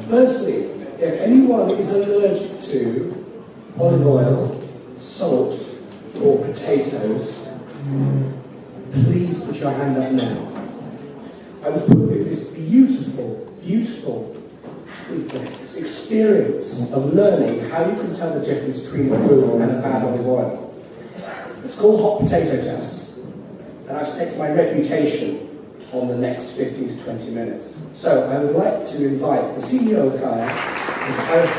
Firstly, if anyone is allergic to olive oil, salt, or potatoes, please put your hand up now. I was put with this beautiful, beautiful this experience of learning how you can tell the difference between a good and a bad olive oil. It's called hot potato test, and I've staked my reputation on the next 15 to 20 minutes. So I would like to invite the CEO of Gaea, Mr. Aris,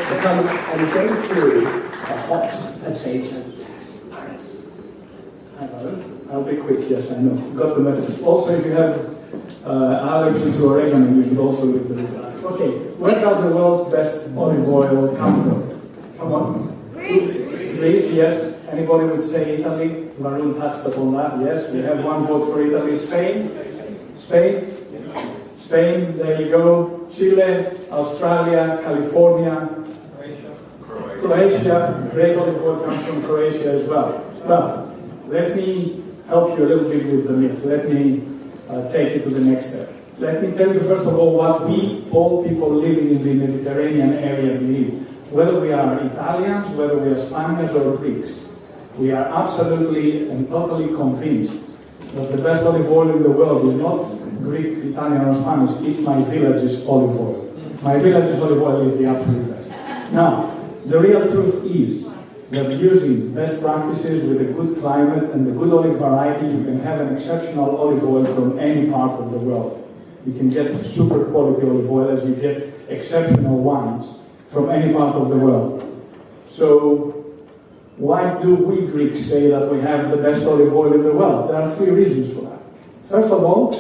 to come and go through a hot potato test. Aris. Hello. I'll be quick, yes, I know. Got the message. Also, if you have allergy to oregano, you should also leave the reply. Okay, where does the world's best olive oil come from? Come on. Greece, yes. Anybody would say Italy? Varun touched upon that, yes. We have one vote for Italy. Spain? Spain, there you go. Chile, Australia, California, Croatia. Great olive oil comes from Croatia as well. Well, let me help you a little bit with the myth. Let me take you to the next step. Let me tell you first of all what we, all people living in the Mediterranean area, believe. Whether we are Italians, whether we are Spaniards or Greeks, we are absolutely and totally convinced that the best olive oil in the world is not Greek, Italian or Spanish, it's my village's olive oil. My village's olive oil is the absolute best. Now, the real truth is that using best practices with a good climate and a good olive variety, you can have an exceptional olive oil from any part of the world. You can get super quality olive oil as you get exceptional wines from any part of the world. So, why do we Greeks say that we have the best olive oil in the world? There are three reasons for that. First of all,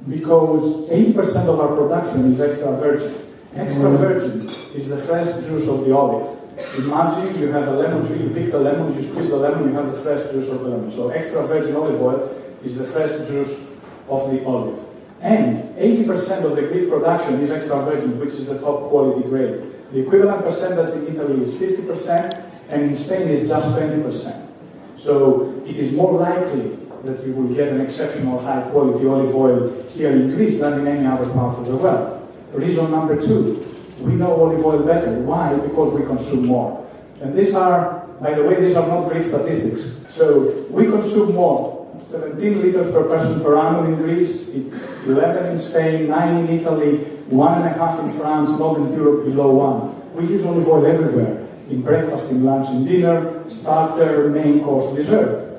because 80% of our production is extra virgin. Extra virgin is the fresh juice of the olive. Imagine you have a lemon tree, you pick the lemon, you squeeze the lemon, you have the fresh juice of the lemon. So extra virgin olive oil is the fresh juice of the olive. And 80% of the Greek production is extra virgin, which is the top quality grade. The equivalent percentage in Italy is 50%, and in Spain is just 20%. So it is more likely that you will get an exceptional high quality olive oil here in Greece than in any other part of the world. Reason number two, we know olive oil better. Why? Because we consume more. And these are, by the way, these are not Greek statistics. So we consume more. 17 liters per person per annum in Greece, it's 11 in Spain, 9 in Italy, 1.5 in France, Northern Europe below 1. We use olive oil everywhere, in breakfast, in lunch, in dinner, starter, main course, dessert.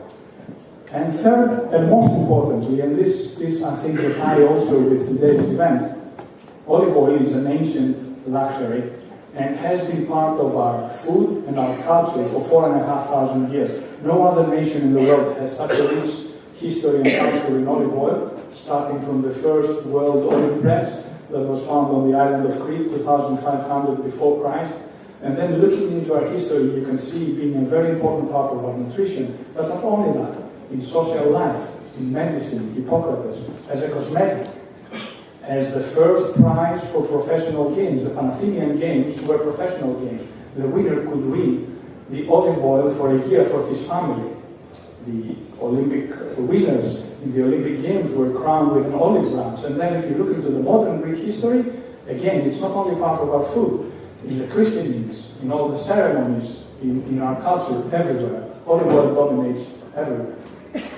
And third, and most importantly, and this I think will tie also with today's event, olive oil is an ancient luxury and has been part of our food and our culture for 4,500 years. No other nation in the world has such a rich history and culture in olive oil, starting from the first world olive press that was found on the island of Crete, 2,500 before Christ. And then looking into our history, you can see it being a very important part of our nutrition. But not only that, in social life, in medicine, Hippocrates, as a cosmetic, as the first prize for professional games. The Panathenian Games were professional games. The winner could win the olive oil for a year for his family. The Olympic winners in the Olympic Games were crowned with an olive branch. And then if you look into the modern Greek history, again, it's not only part of our food. In the christenings, in all the ceremonies, in our culture, everywhere, olive oil dominates everywhere.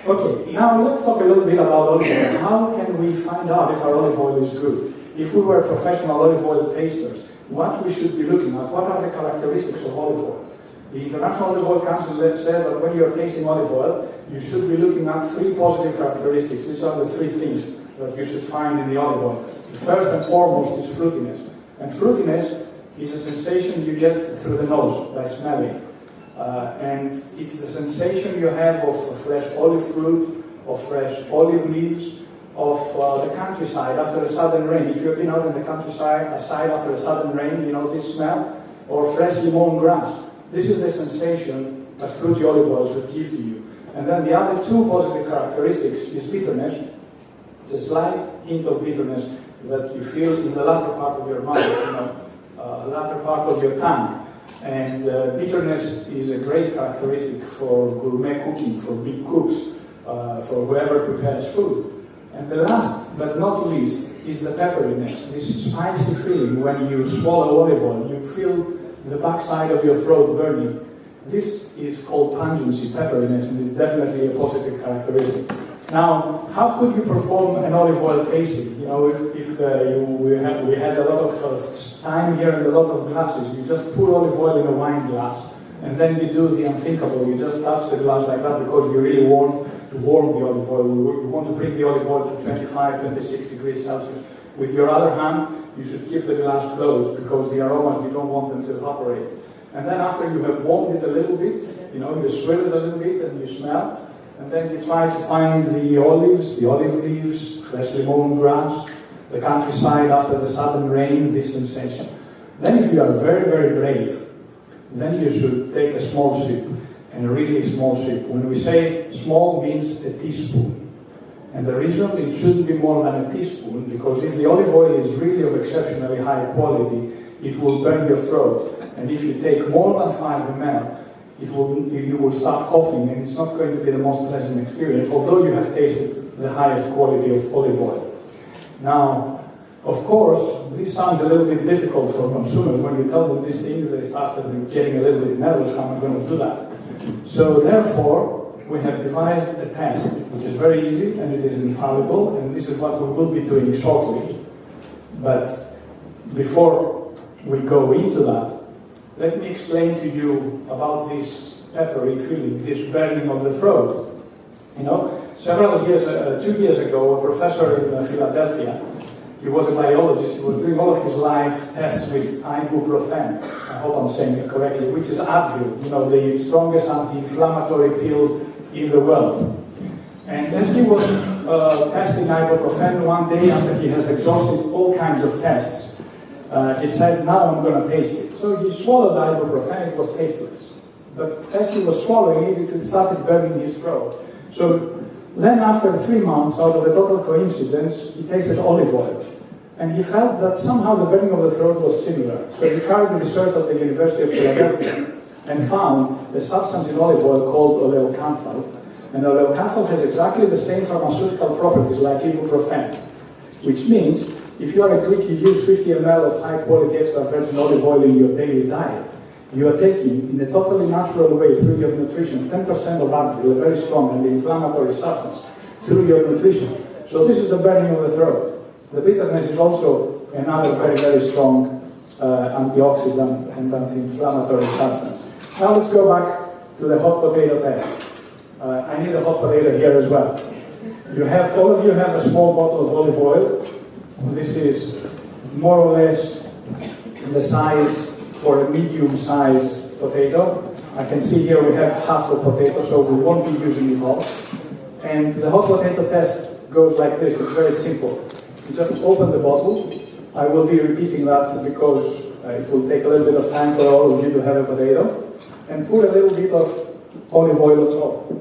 Okay, now let's talk a little bit about olive oil. How can we find out if our olive oil is good? If we were professional olive oil tasters, what we should be looking at? What are the characteristics of olive oil? The International Olive Oil Council says that when you're tasting olive oil, you should be looking at 3 positive characteristics. These are the 3 things that you should find in the olive oil. The first and foremost is fruitiness. And fruitiness is a sensation you get through the nose by smelling. And it's the sensation you have of fresh olive fruit, of fresh olive leaves, of the countryside after a sudden rain. If you've been out in the countryside after a sudden rain, you know this smell, or fresh lemon grass. This is the sensation that fruity olive oil should give to you. And then the other 2 positive characteristics is bitterness. It's a slight hint of bitterness that you feel in the latter part of your mouth, latter part of your tongue. And bitterness is a great characteristic for gourmet cooking, for big cooks, for whoever prepares food. And the last but not least, is the pepperiness, this spicy feeling when you swallow olive oil. You feel the backside of your throat burning. This is called pungency, pepperiness, and it's definitely a positive characteristic. Now, how could you perform an olive oil tasting? You know, we had a lot of time here and a lot of glasses. You just pour olive oil in a wine glass, and then you do the unthinkable. You just touch the glass like that because you really want to warm the olive oil. You want to bring the olive oil to 25, 26 degrees Celsius. With your other hand, you should keep the glass closed because the aromas, you don't want them to evaporate. And then after you have warmed it a little bit, you know, you swirl it a little bit and you smell. And then you try to find the olives, the olive leaves, freshly mown grass, the countryside after the sudden rain, this sensation. Then if you are very, very brave, then you should take a small sip, and a really small sip. When we say small, means a teaspoon. And the reason it shouldn't be more than a teaspoon, because if the olive oil is really of exceptionally high quality, it will burn your throat. And if you take more than 5 ml, you will start coughing, and it's not going to be the most pleasant experience, although you have tasted the highest quality of olive oil. Now, of course, this sounds a little bit difficult for consumers. When you tell them these things, they start getting a little bit nervous. How am I going to do that? So therefore, we have devised a test, which is very easy, and it is infallible, and this is what we will be doing shortly. But before we go into that, let me explain to you about this peppery feeling, this burning of the throat. You know, several years, 2 years ago, a professor in Philadelphia, he was a biologist, he was doing all of his life tests with ibuprofen, I hope I'm saying it correctly, which is Advil, you know, the strongest anti-inflammatory pill in the world. And as he was testing ibuprofen one day after he has exhausted all kinds of tests, he said, now I'm going to taste it. So he swallowed ibuprofen, it was tasteless. But as he was swallowing it, it started burning his throat. So then after 3 months, out of a total coincidence, he tasted olive oil. And he felt that somehow the burning of the throat was similar. So he carried research at the University of Philadelphia and found a substance in olive oil called oleocanthal. And oleocanthal has exactly the same pharmaceutical properties like ibuprofen, which means if you are a Greek, you use 50 ml of high-quality extra virgin olive oil in your daily diet. You are taking, in a totally natural way, through your nutrition, 10% of Advil, a very strong anti-inflammatory substance, through your nutrition. So this is the burning of the throat. The bitterness is also another very, very strong antioxidant and anti-inflammatory substance. Now let's go back to the hot potato test. I need a hot potato here as well. All of you have a small bottle of olive oil. This is more or less the size for a medium-sized potato. I can see here we have half a potato, so we won't be using it all. And the hot potato test goes like this. It's very simple. You just open the bottle. I will be repeating that because it will take a little bit of time for all of you to have a potato. And put a little bit of olive oil on top.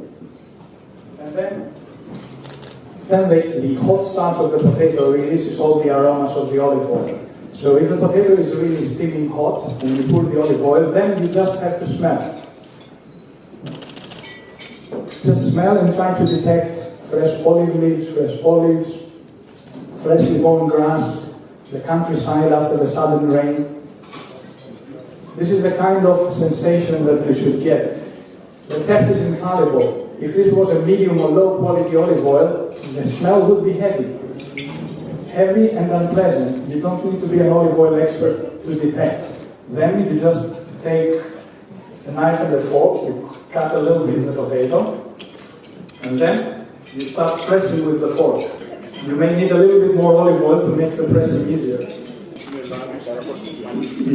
And then the hot starch of the potato releases all the aromas of the olive oil. So if the potato is really steaming hot and you put the olive oil, then you just have to smell. Just smell and try to detect fresh olive leaves, fresh olives, freshly mown grass, the countryside after the sudden rain. This is the kind of sensation that you should get. The test is infallible. If this was a medium or low quality olive oil, the smell would be heavy. Heavy and unpleasant. You don't need to be an olive oil expert to detect. Then you just take a knife and a fork, you cut a little bit of the potato, and then you start pressing with the fork. You may need a little bit more olive oil to make the pressing easier.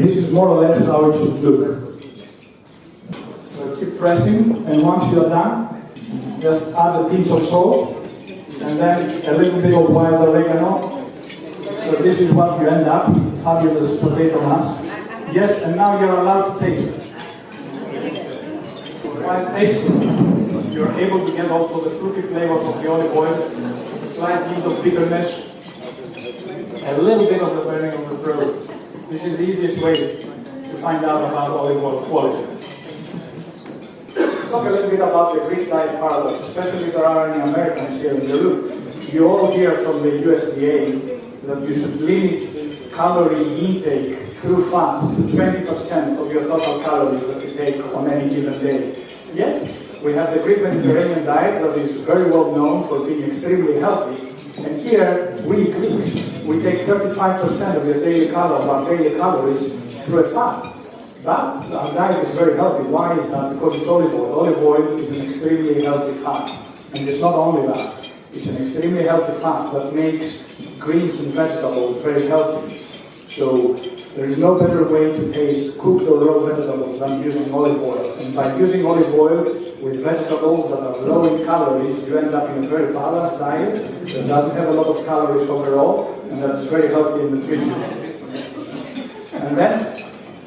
This is more or less how it should look. So keep pressing, and once you're done, just add a pinch of salt, and then a little bit of wild oregano. So this is what you end up, fabulous potato mass. Yes, and now you're allowed to taste it. While tasting, you're able to get also the fruity flavors of the olive oil, a slight hint of bitterness, a little bit of the burning of the throat. This is the easiest way to find out about olive oil quality. Let's talk a little bit about the Greek diet paradox, especially if there are any Americans here in the room. you all hear from the USDA that you should limit calorie intake through fat to 20% of your total calories that you take on any given day. Yet, we have the Greek Mediterranean diet that is very well known for being extremely healthy. And here, we Greeks, we take 35% of our daily calories through a fat. But our diet is very healthy. Why is that? Because it's olive oil. Olive oil is an extremely healthy fat. And it's not only that. It's an extremely healthy fat that makes greens and vegetables very healthy. So there is no better way to taste cooked or raw vegetables than using olive oil. And by using olive oil with vegetables that are low in calories, you end up in a very balanced diet that doesn't have a lot of calories overall, and that is very healthy and nutritious. And then,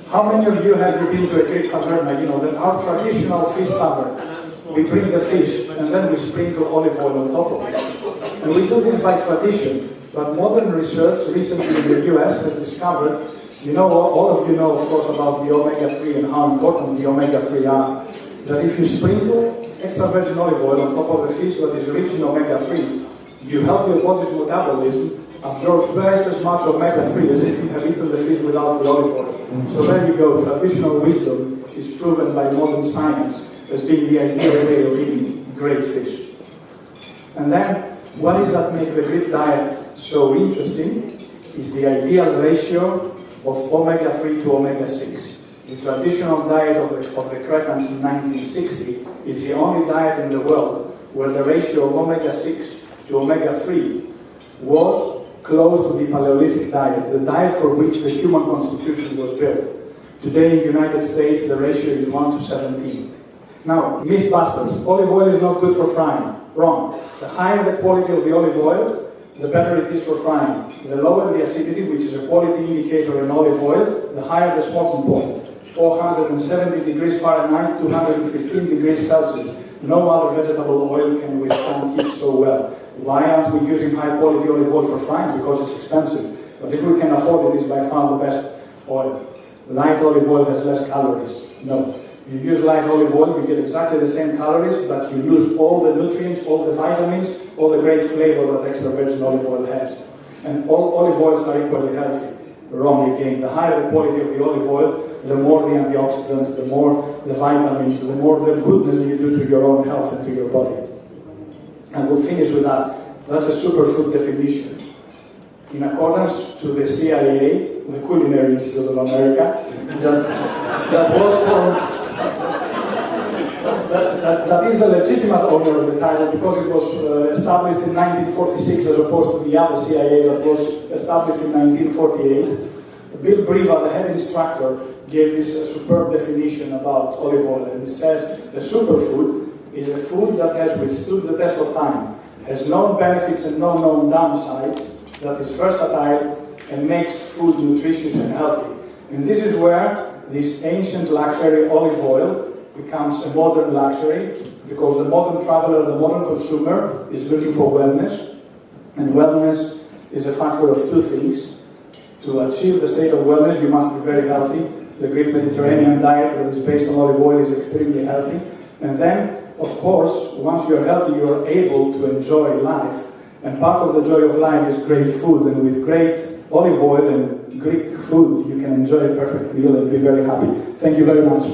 how many of you have been to a Greek taverna? You know, that our traditional fish tavern. We bring the fish, and then we sprinkle olive oil on top of it. And we do this by tradition. But modern research recently in the US has discovered, you know, all of you know, of course, about the omega-3 and how important the omega-3 are. That if you sprinkle extra virgin olive oil on top of a fish that is rich in omega-3, you help your body's metabolism absorb twice as much omega-3 as if you have eaten the fish without the olive oil. So there you go. Traditional wisdom is proven by modern science as being the ideal way of eating great fish. And then, what is that make the Greek diet so interesting is the ideal ratio of omega-3 to omega-6. The traditional diet of the Cretans in 1960 is the only diet in the world where the ratio of omega-6 to omega-3 was close to the Paleolithic diet, the diet for which the human constitution was built. Today in the United States, the ratio is 1 to 17. Now, mythbusters, olive oil is not good for frying. Wrong. The higher the quality of the olive oil, the better it is for frying. The lower the acidity, which is a quality indicator in olive oil, the higher the smoking point. 470 degrees Fahrenheit, 215 degrees Celsius. No other vegetable oil can withstand heat so well. Why aren't we using high quality olive oil for frying? Because it's expensive. But if we can afford it, it's by far the best oil. Light olive oil has less calories. No. You use light olive oil, you get exactly the same calories, but you lose all the nutrients, all the vitamins, all the great flavor that extra virgin olive oil has. And all olive oils are equally healthy. Wrong again. The higher the quality of the olive oil, the more the antioxidants, the more the vitamins, the more the goodness you do to your own health and to your body. And we'll finish with that. That's a superfood definition. In accordance to the CIA, the Culinary Institute of America, that was formed. That is the legitimate owner of the title because it was established in 1946 as opposed to the other CIA that was established in 1948. Bill Briva, the head instructor, gave this superb definition about olive oil, and it says a superfood is a food that has withstood the test of time, has known benefits and no known downsides, that is versatile and makes food nutritious and healthy. And this is where this ancient luxury olive oil becomes a modern luxury, because the modern traveler, the modern consumer is looking for wellness, and wellness is a factor of two things. To achieve the state of wellness, you must be very healthy. The Greek Mediterranean diet that is based on olive oil is extremely healthy. And then, of course, once you're healthy, you're able to enjoy life. And part of the joy of life is great food, and with great olive oil and Greek food, you can enjoy a perfect meal and be very happy. Thank you very much.